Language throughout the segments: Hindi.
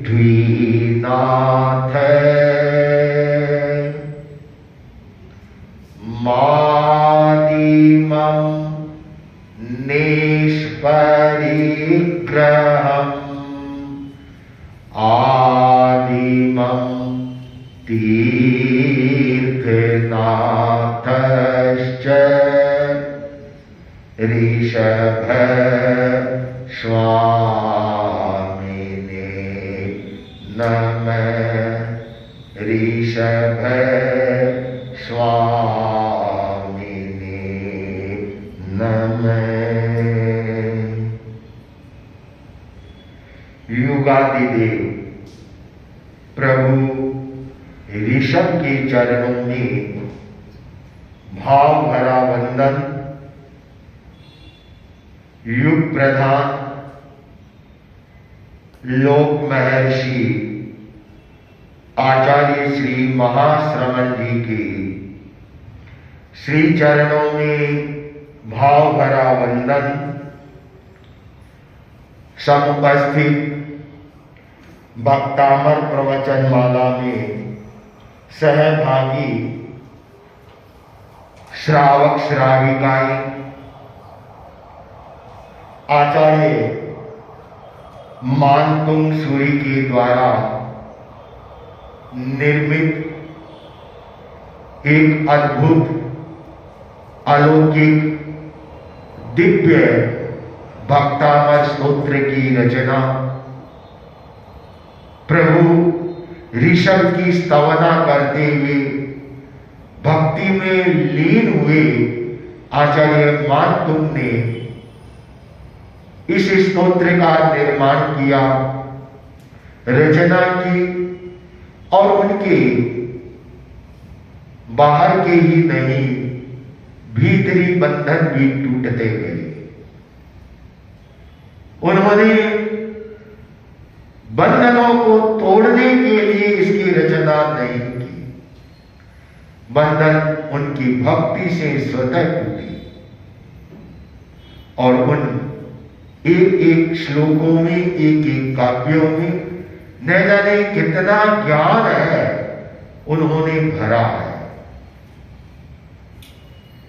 पृथ्वीनाथ मादिमं निष्परिग्रहम् आदिमं तीर्थनाथश्च ऋषभ स्वामिने नमः। ऋषभ स्वामिने नमः। युगादिदेव प्रभु ऋषभ के चरणों में भाव भरा वंदन। युग प्रधान लोक महर्षि आचार्य श्री महाश्रमण जी के श्री चरणों में भाव भरा वंदन। समुपस्थित भक्तामर प्रवचन माला में सहभागी श्रावक श्राविकाएं, आचार्य मानतुंग सूरी के द्वारा निर्मित एक अद्भुत अलौकिक दिव्य भक्तामर स्तोत्र की रचना, प्रभु ऋषभ की स्तवना करते हुए भक्ति में लीन हुए आचार्य मानतुंग ने इस स्तोत्र का निर्माण किया, रचना की और उनके बाहर के ही नहीं भीतरी बंधन भी टूटते गए। उन्होंने बंधनों को तोड़ने के लिए इसकी रचना नहीं की। बंधन उनकी भक्ति से स्वतः टूटी और उन एक एक श्लोकों में, एक एक काव्यों में न जाने कितना ज्ञान है उन्होंने भरा है।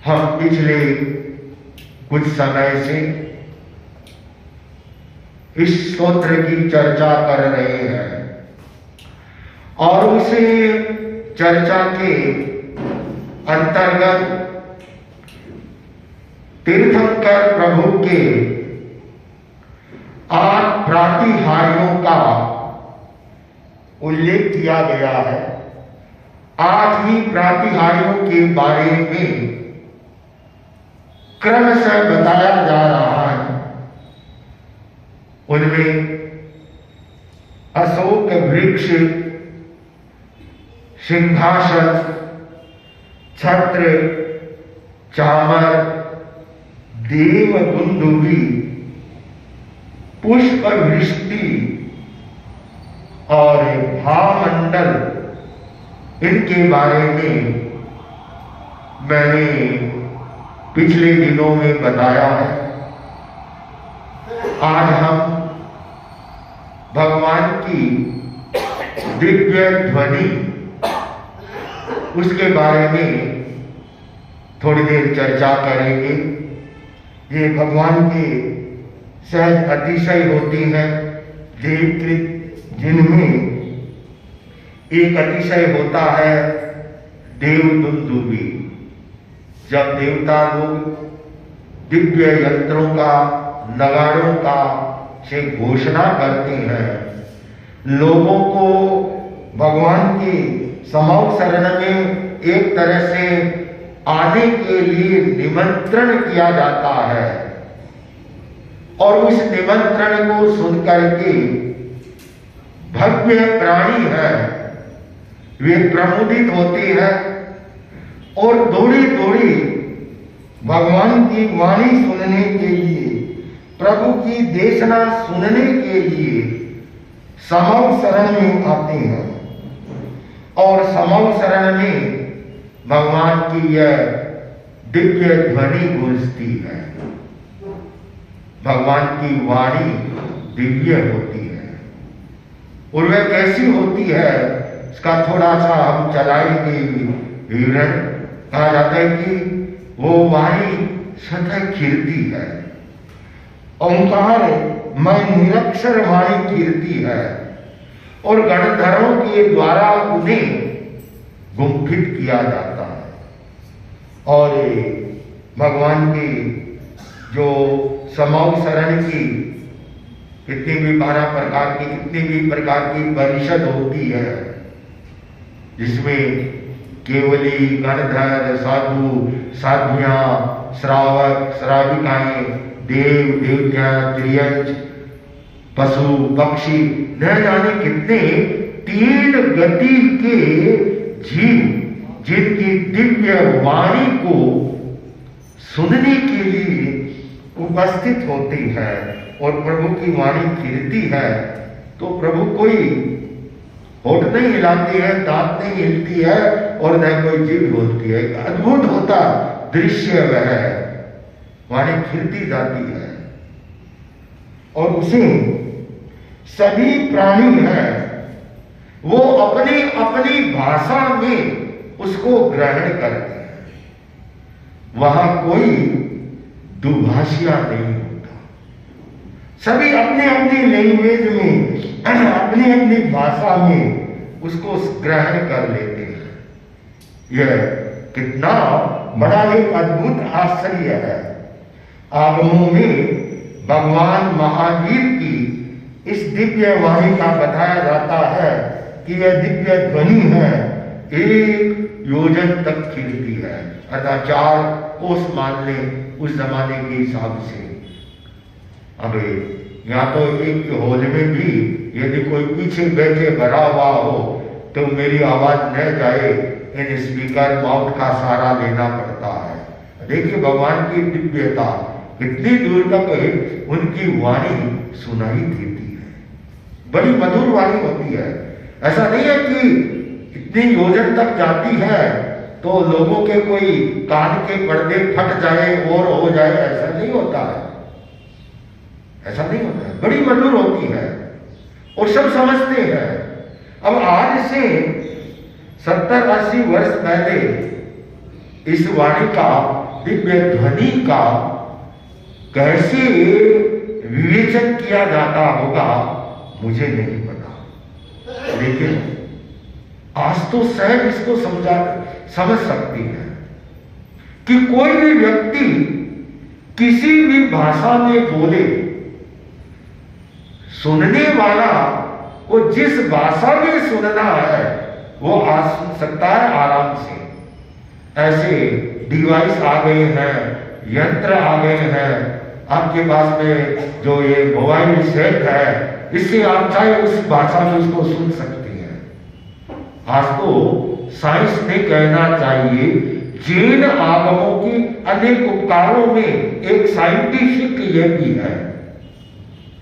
हम पिछले कुछ समय से इस स्तोत्र की चर्चा कर रहे हैं और उसे चर्चा के अंतर्गत तीर्थंकर प्रभु के 8 प्रातिहार्यों का उल्लेख किया गया है। 8 ही प्रातिहार्यों के बारे में क्रमशः बताया जा रहा है। उनमें अशोक वृक्ष, सिंहासन, छत्र, चामर, देवदुंदुभी, पुष्प वृष्टि और भामंडल, इनके बारे में मैंने पिछले दिनों में बताया है। आज हम भगवान की दिव्य ध्वनि, उसके बारे में थोड़ी देर चर्चा करेंगे। ये भगवान के सहज अतिशय होती हैं देवकृत, जिनमें एक अतिशय होता है देवदुंदुभी। जब देवता लोग दिव्य यंत्रों का, नगाड़ों का से घोषणा करते हैं, लोगों को भगवान की समौक शरण में एक तरह से आने के लिए निमंत्रण किया जाता है और उस निमंत्रण को सुनकर के भव्य प्राणी है वे प्रमुदित होते हैं और दौड़ी दौड़ी भगवान की वाणी सुनने के लिए, प्रभु की देशना सुनने के लिए समौक शरण में आते हैं और समौक शरण में भगवान की यह दिव्य ध्वनि गूंजती है। भगवान की वाणी दिव्य होती है। और वह कैसी होती है इसका थोड़ा सा हम चलाएंगे विवरण। कहा जाता है कि वो वाणी सतह खिलती है, ओंकार में निरक्षर वाणी खिलती है और गणधरों के द्वारा उन्हें गुम्फित किया जाता है। और भगवान की जो समाउ शरण की कितनी भी 12 प्रकार की कितनी भी प्रकार की परिषद होती है, जिसमें केवली, गणधर, साधु, साध्वियां, श्रावक, श्राविकाएं, देव, देवत्या, त्रियंच, पशु, पक्षी, न जाने कितने 3 गति के जीव जिनकी दिव्य वाणी को सुनने के लिए उपस्थित होती है और प्रभु की वाणी खिलती है, तो प्रभु कोई होठ नहीं हिलाती है, दांत नहीं हिलती है और न कोई जीभ बोलती है। अद्भुत होता दृश्य वह है, वाणी खिलती जाती है और उसे सभी प्राणी हैं वो अपनी अपनी भाषा में उसको ग्रहण करते हैं। वहां कोई दुभाषिया नहीं होता, सभी अपने अपनी लैंग्वेज में अपनी अपनी भाषा में उसको ग्रहण कर लेते हैं। यह कितना बड़ा एक अद्भुत आश्चर्य है। आगमों में भगवान महावीर की इस दिव्य वाणी का बताया जाता है कि यह दिव्य ध्वनि है, 1 योजन तक खिलती है, अर्थात 4 कोस मान ले उस जमाने के हिसाब से। अब यहाँ तो एक हॉल में भी यदि कोई पीछे बैठे भरा हुआ हो तो मेरी आवाज न जाए, इन स्पीकर माउथ का सहारा लेना पड़ता है। देखिए भगवान की दिव्यता कितनी दूर तक उनकी वाणी सुनाई देती है, बड़ी मधुर वाणी होती है। ऐसा नहीं है कि इतनी योजन तक जाती है तो लोगों के कोई कान के पर्दे फट जाए और हो जाए, ऐसा नहीं होता है, ऐसा नहीं होता है, बड़ी मधुर होती है और सब समझते हैं। अब आज से 70-80 वर्ष पहले इस वाणी का, दिव्य ध्वनि का कैसे विवेचन किया जाता होगा मुझे नहीं पता, लेकिन आज तो सहज इसको समझ सकती है कि कोई भी व्यक्ति किसी भी भाषा में बोले, सुनने वाला को जिस भाषा में सुनना है वो आज सुन सकता है आराम से। ऐसे डिवाइस आ गए हैं, यंत्र आ गए हैं आपके पास में, जो ये मोबाइल सेट है, इससे आप चाहे उस भाषा में उसको सुन सकते हैं। आज तो साइंस ने कहना चाहिए जैन आगमों की अनेक उपकारों में एक साइंटिफिक ये भी है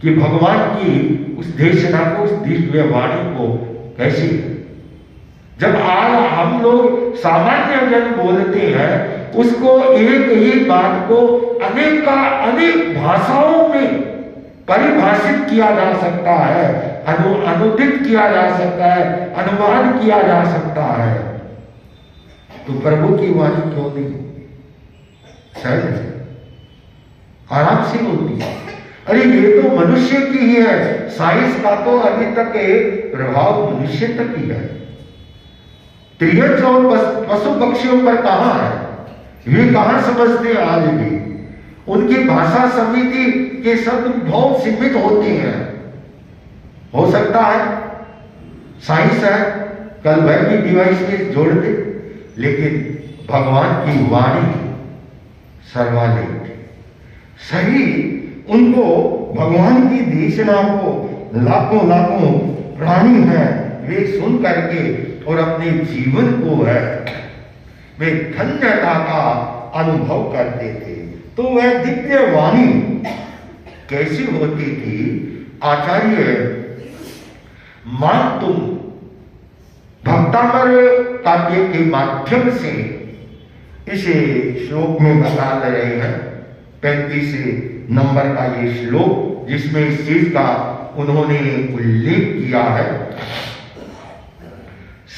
कि भगवान की उस देशना को, उस दिव्य वाणी को कैसे, जब आज हम लोग सामान्य जन बोलते हैं उसको एक ही बात को अनेक भाषाओं में परिभाषित किया जा सकता है, अनुदित किया जा सकता है, अनुवाद किया जा सकता है, तो प्रभु की वाणी क्यों नहीं सहज आराम से होती है। अरे ये तो मनुष्य की ही है, साइंस का तो अभी तक प्रभाव मनुष्य तक ही है। त्रियंच और पशु पक्षियों पर कहां है, वे कहां समझते हैं आज भी। उनकी भाषा समिति के शब्द बहुत सीमित होते हैं। हो सकता है साइंस है, कल वह भी डिवाइस में जोड़ दे, लेकिन भगवान की वाणी सर्वाधिक सही, उनको भगवान की देशना को लाखों लाखों प्राणी हैं, वे सुन करके और अपने जीवन को है वे धन्यता का अनुभव करते थे। तो वह दिव्य वाणी कैसी होती थी? आचार्य मातुम भक्तामर काव्य के माध्यम से इसे श्लोक में बता रहे हैं 35 से नंबर का ये श्लोक जिसमें इस चीज का उन्होंने उल्लेख किया है।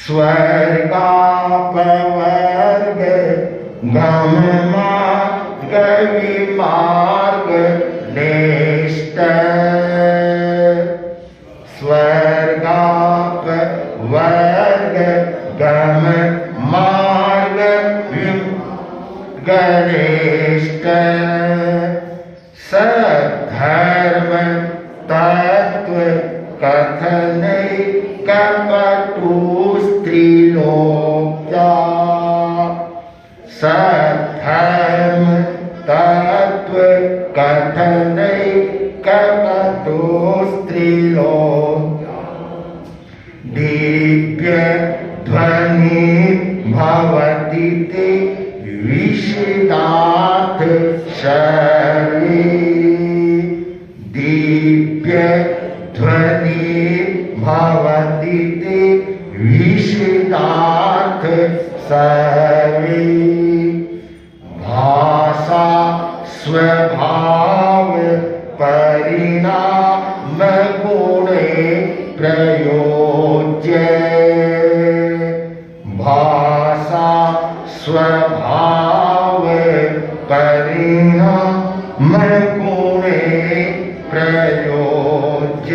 स्वर्गापवर्ग गम मार्ग विमार्ग नेष्ट, स्वर्गापवर्ग गम मार्ग गणेष्ट, सधर्म तत्व कथन कपटु स्त्रीलोक्या, सधर्म तत्व कथन कपटु स्त्रीलोक्या, दिव्य ध्वनि भवति ते विषदार्थ शरी, दिव्य ध्वनि भवति ते विषदार्थ शरी, भाषा स्वभाव परिणाम गुणे प्रयोज्य, भाषा स्वभाव परिणाम गुणे प्रयोज्य।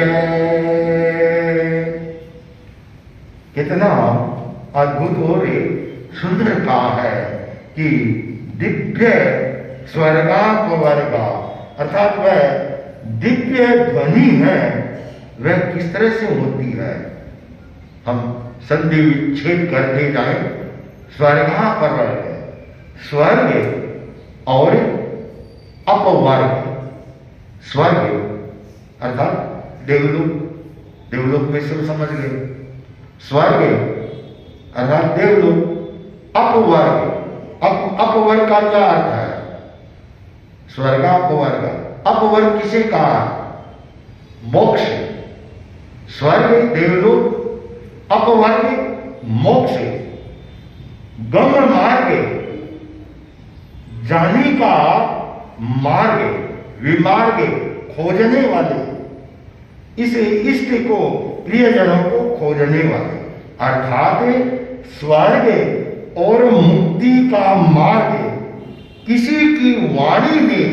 कितना अद्भुत और सुंदर कहा है कि दिव्य स्वर्गापवर्ग अर्थात वह दिव्य ध्वनि है, वह किस तरह से होती है। हम संधि विच्छेद करते जाए, स्वर्गापवर्ग स्वर्ग और अपवर्ग, स्वर्ग अर्थात देवलोक, देवलोक में सब समझ गए, स्वर्ग अर्थात देवलोक, अपवर्ग, अपवर्ग का क्या अर्थ है, स्वर्गापवर्ग, अपवर्ग किसे कहा, मोक्ष, स्वर्ग देवलोक, अपवर्ग मोक्ष, गम मार्ग जाने का मार्ग, विमार्ग खोजने वाले, इस इष्ट को प्रियजनों को खोजने वाले, अर्थात स्वर्ग और मुक्ति का मार्ग किसी की वाणी में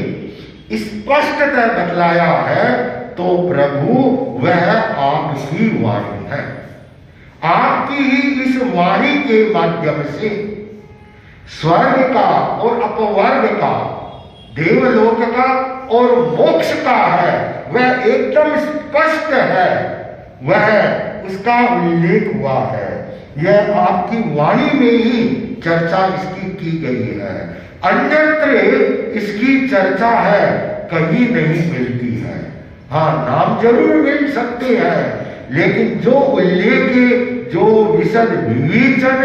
स्पष्टतः बतलाया है तो प्रभु वह आपकी वाणी है। आपकी ही इस वाणी के माध्यम से स्वर्ग का और अपवर्ग का, देवलोक का और मोक्ष का है, वह एकदम स्पष्ट है, वह उसका उल्लेख हुआ है। यह आपकी वाणी में ही चर्चा इसकी की गई है, अन्यत्र इसकी चर्चा है कहीं नहीं मिलती है। हाँ, नाम जरूर मिल सकते हैं, लेकिन जो उल्लेख, जो विशद विवेचन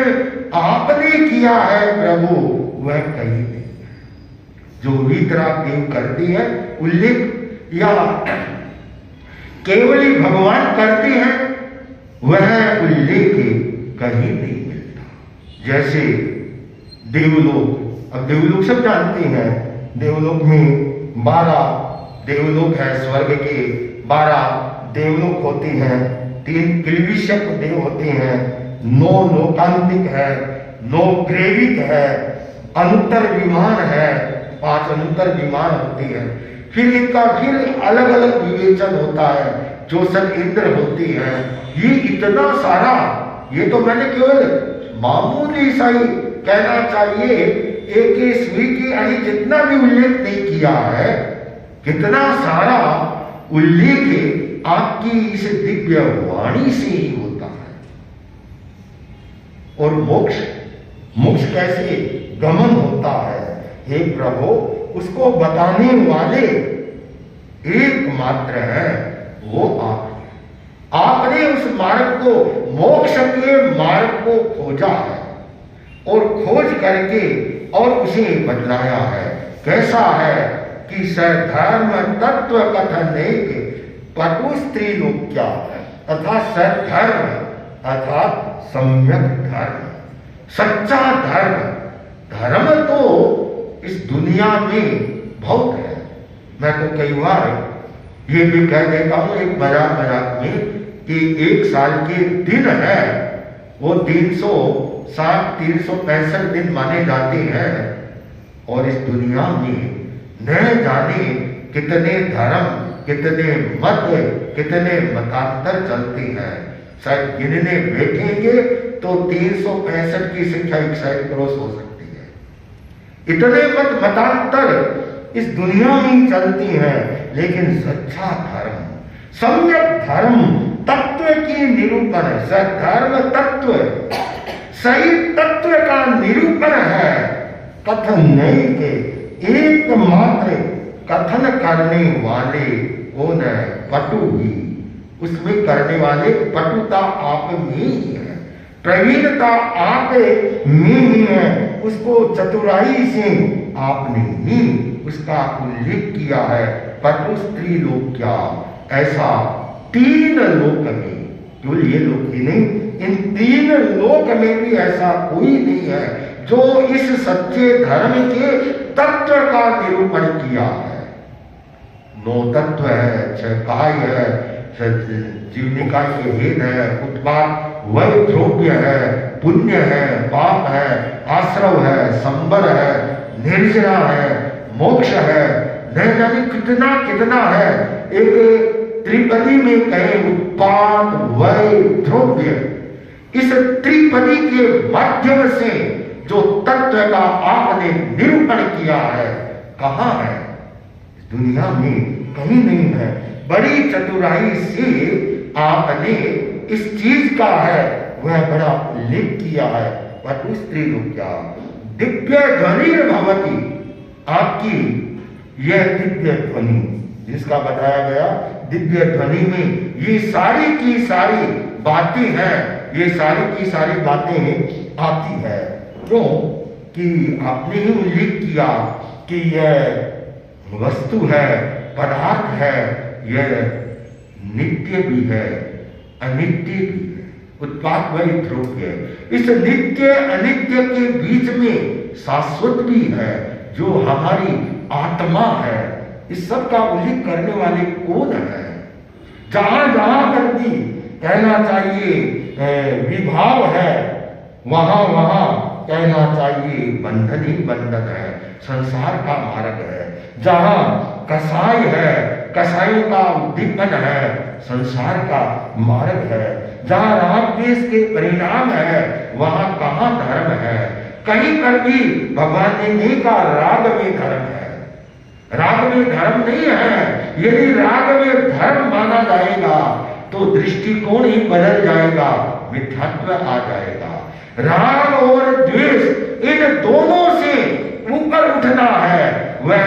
आपने किया है प्रभु, वह कहीं नहीं है। जो वीतराग देव करते हैं उल्लेख, या केवल ही भगवान करते हैं, वह उल्लेख कहीं नहीं मिलता। जैसे देवलोक, अब देवलोक सब जानते हैं, देवलोक में 12 देवलोक है, स्वर्ग के 12 देवलोक होते हैं, 3 किल्विषक देव होते हैं, 9 लोकांतिक है, 9 ग्रेविक है, अनुत्तर विमान है, 5 अनुत्तर विमान होते हैं, फिर इनका फिर अलग अलग विवेचन होता है, जो सब इंद्र होती हैं। ये इतना सारा, ये तो मैंने केवल मामूली सा ही कहना चाहिए, एक स्वी की अभी जितना भी उल्लेख नहीं किया है, कितना सारा उल्लेख आपकी इस दिव्य वाणी से ही होता है। और मोक्ष, मोक्ष कैसे गमन होता है, हे प्रभु, उसको बताने वाले एकमात्र है वो आप। आपने उस मार्ग को, मोक्ष के मार्ग को खोजा है और खोज करके और उसे बतलाया है। कैसा है कि सधर्म तत्व कथन एक पटु स्त्री लोक क्या है, अर्थात सधर्म अर्थात सम्यक धर्म, सच्चा धर्म। धर्म तो इस दुनिया में बहुत है, मैं तो कई बार ये भी कह देता हूँ एक मजाक मजाक में कि 1 साल के दिन है वो 365 दिन माने जाते हैं, और इस दुनिया में न जाने कितने धर्म, कितने मत, कितने मतांतर चलते हैं। शायद गिनने बैठेंगे तो 365 की संख्या 1 शायद क्रॉस हो सकती है। इतने मतांतर इस दुनिया में चलती हैं, लेकिन सच्चा धर्म, सम्यक धर्म, तत्व की निरूपण, धर्म तत्व, सही तत्व का निरूपण है। कथन नहीं के एकमात्र कथन करने वाले कौन है? पटु ही। उसमें करने वाले पटुता आप में ही है, प्रवीणता आप में ही है। उसको चतुराई से आपने ही उसका उल्लेख किया है। पटु स्त्री लोक क्या, ऐसा 3 लोक में, केवल ये लोक ही नहीं, इन 3 लोक में भी ऐसा कोई नहीं है जो इस सच्चे धर्म के तत्व का निरूपण किया है। 9 तत्व है, 6 काय है, जीवनिका के भेद है, उत्पाद वैद्रोप्य है, पुण्य है, पाप है, आश्रव है, संबर है, निर्जरा है, मोक्ष है, न जाने कितना कितना है। एक त्रिपदी में कहे उत्पाद वैद्रोप्य, इस त्रिपदी के माध्यम से जो तत्व का आपने निरूपण किया है, कहाँ है? दुनिया में कहीं नहीं है। बड़ी चतुराई से आपने इस चीज का है वह बड़ा उल्लेख किया है। पटु स्त्री लोक क्या, दिव्य ध्वनि भवती, आपकी यह दिव्य ध्वनि जिसका बताया गया, दिव्य ध्वनि में ये सारी की सारी बातें हैं, ये सारी की सारी बातें आती है। क्यों कि आपने ही उल्लेख किया कि यह वस्तु है, पदार्थ है, यह नित्य भी है, अनित्य भी है, उत्पाद वही ध्रुव है। इस नित्य अनित्य के बीच में शाश्वत भी है जो हमारी आत्मा है। इस सब का उल्लेख करने वाले कौन है? जहां जहां पर भी कहना चाहिए विभाव है, वहां वहां कहना चाहिए बंधन ही बंधन है, संसार का मार्ग है। जहां कसाई है, कसाई का उद्दीपन है, संसार का मार्ग है। जहां राग द्वेष के परिणाम है, वहां कहां धर्म है? कहीं पर भी भगवान ने नहीं कहा राग में धर्म है, राग में धर्म नहीं है। यदि राग में धर्म माना जाएगा तो दृष्टिकोण ही बदल जाएगा, मिथ्यात्व आ जाएगा। राग और द्वेष इन दोनों से ऊपर उठना है, वह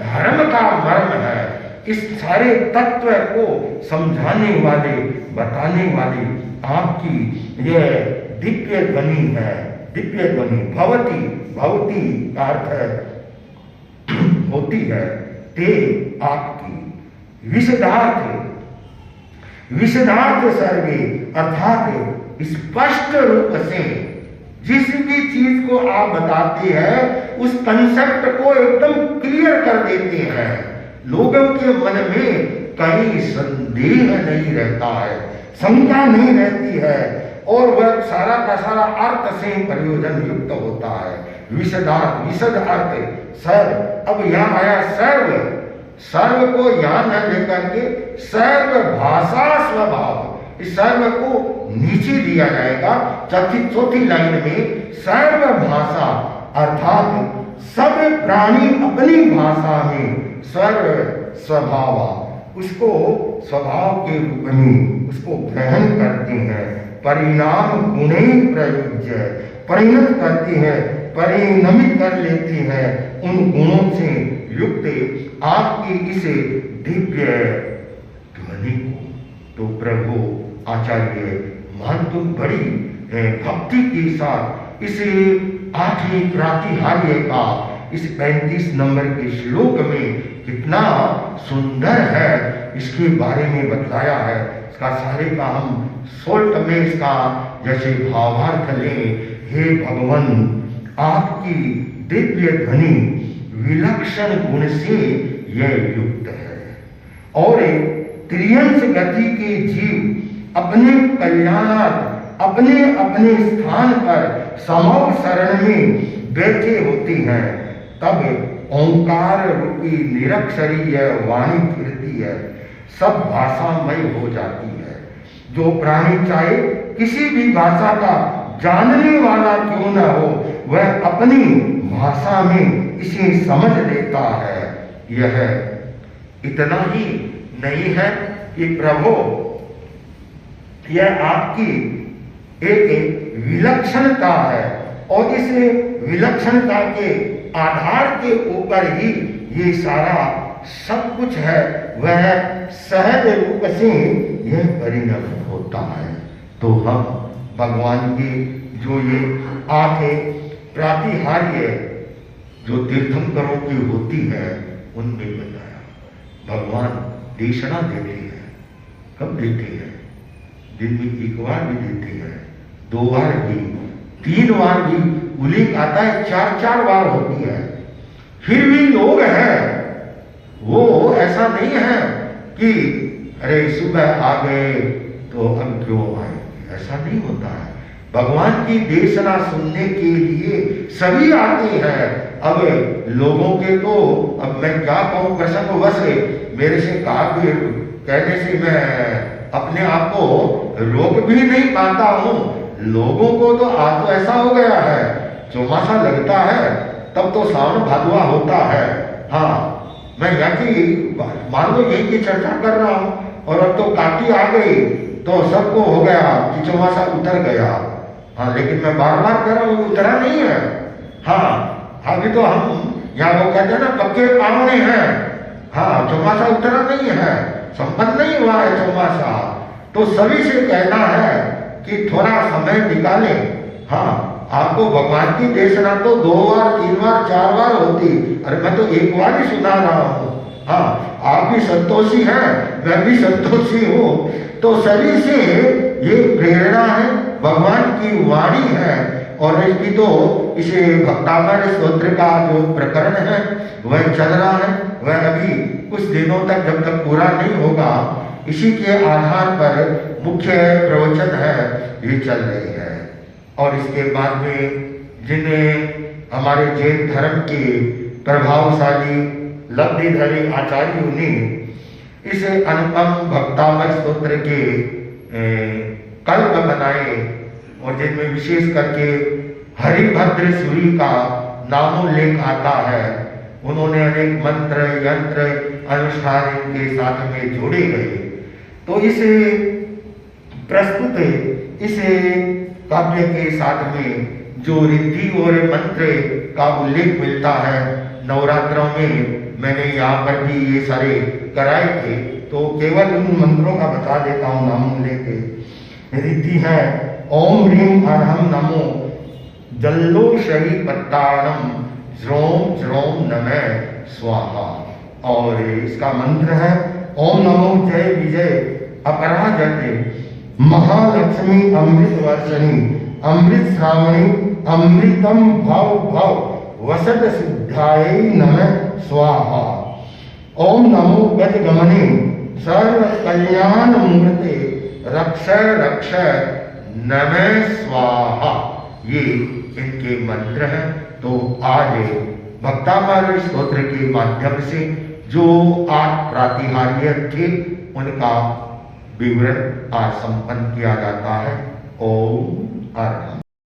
धर्म का मर्म है। इस सारे तत्व को समझाने वाले, बताने वाले आपकी यह दिव्य ध्वनि है। दिव्य ध्वनि भवती, भवती का अर्थ है होती है, ते आपकी विशदार्थ, विशदार्थ सर्वे अर्थात स्पष्ट रूप से जिस भी चीज को आप बताते हैं उस कंसेप्ट को एकदम क्लियर कर देते हैं। लोगों के मन में कहीं संदेह नहीं रहता है, शंका नहीं रहती है, और वह सारा का सारा अर्थ से प्रयोजन युक्त होता है। विशदार्थ, विशद अर्थ सर्व, अब यहाँ आया सर्व, सर्व को यहाँ न लेकर के सर्व भाषा स्वभाव, इस सर्व को नीचे दिया जाएगा। चौथी लाइन में सर्व भाषा अर्थात सब प्राणी अपनी भाषा में सर्व स्वभाव, उसको स्वभाव के रूप में उसको ग्रहण करते हैं। परिणाम गुणे प्रयुज्य, परिणत करती है, परिणमित कर लेती है उन गुणों से युक्त आपकी इस दिव्य ध्वनि को। तो प्रभु आचार्य महंत बड़ी भक्ति के साथ इस 8वीं प्रातिहार्य का इस 35 नंबर के श्लोक में कितना सुंदर है इसके बारे में बतलाया है। इसका सारे का हम शॉर्ट में इसका जैसे भावार्थ लें, हे भगवान आपकी दिव्य ध्वनि विलक्षण गुण से यह युक्त है। और त्रियंश गति के जीव अपने कल्याणार्थ अपने अपने स्थान पर समव शरण में बैठे होते हैं, तब ओंकार रूपी निरक्षरी यह वाणी फिरती है, सब भाषामय हो जाती है। जो प्राणी चाहे किसी भी भाषा का जानने वाला क्यों न हो, वह अपनी भाषा में इसे समझ लेता है। यह इतना ही नहीं है कि प्रभु, यह आपकी एक विलक्षणता है और इस विलक्षणता के आधार के ऊपर ही ये सारा सब कुछ है, वह सहज रूप से यह परिणत होता है। तो हम भगवान की जो ये 8 प्रातिहार्य जो तीर्थंकरों की होती है उनमें बताया। भगवान देशना देते हैं। कब देते हैं? दिन में 1 बार भी देते हैं, 2 बार भी, 3 बार भी उल्लेख आता है, 4 बार होती है। फिर भी लोग हैं, वो ऐसा नहीं है कि अरे सुबह आ गए तो हम क्यों आए, ऐसा नहीं होता है। भगवान की देशना सुनने के लिए सभी आते हैं। अब लोगों के तो, अब मैं क्या कहूं, प्रसंगवश मेरे से कहा भी, कहने से मैं अपने आप को रोक भी नहीं पाता हूं। लोगों को तो आज तो ऐसा हो गया है, चौमासा लगता है तब तो सावन भादवा होता है। हाँ, मैं यहाँ की मान लो यही की चर्चा कर रहा हूं, और अब तो काटी आ गई तो सबको हो गया कि चौमासा उतर गया। हाँ, लेकिन मैं बार बार कह रहा हूं, उतरा नहीं है। हाँ, अभी तो हम यहाँ वो कहते हैं ना, पक्के पावने हैं। हाँ, चौमासा उतरा नहीं है, संपन्न नहीं हुआ है चौमासा। तो सभी से कहना है कि थोड़ा समय निकालें। हाँ, आपको भगवान की देशना तो 2 बार, 3 बार, 4 बार होती, अरे मैं तो 1 बार ही सुना रहा हूं। हाँ, आप भी संतोषी हैं, मैं भी संतोषी हूं। तो सभी से ये प्रेरणा है, भगवान की वाणी है। और इसकी तो इसे भक्तामृत स्तोत्र का जो प्रकरण है वह चल रहा है, वह अभी कुछ दिनों तक, जब तक पूरा नहीं होगा, इसी के आधार पर मुख्य प्रवचन है ये चल रही है। और इसके बाद में जिन्हें हमारे जैन धर्म के प्रभावशाली लब्धिधरी आचार्यों ने इस अनुपम भक्तामृत स्तोत्र के कल्प बनाए, और जिनमें विशेष करके हरिभद्र सूरी का नामोल्लेख आता है, उन्होंने अनेक मंत्र यंत्र अनुष्ठान इनके साथ में जोड़े गए। तो इसे प्रस्तुत इस काव्य के साथ में जो रिद्धि और मंत्र का उल्लेख मिलता है, नवरात्रों में मैंने यहाँ पर भी ये सारे कराए थे, तो केवल उन मंत्रों का बता देता हूँ नाम लेके। रिद्धि है ओम ह्रीम अर्हम नमो जल्लो शही पत्ताणम ज्रोम ज्रोम नमः स्वाहा। और इसका मंत्र है ओम नमो जय विजय अपराजते महालक्ष्मी अमृत वर्षणी अमृत श्रावणी अमृतम भव भव वसत सिद्धाय नमः स्वाहा। ओम नमो गजगमने सर्व कल्याण मूर्ते रक्ष रक्ष नमः स्वाहा। ये इनके मंत्र हैं। तो आज भक्तामृत स्तोत्र के माध्यम से जो 8 प्रातिहार्य थे उनका विवरण आज संपन्न किया जाता है। ओम अर्हम्।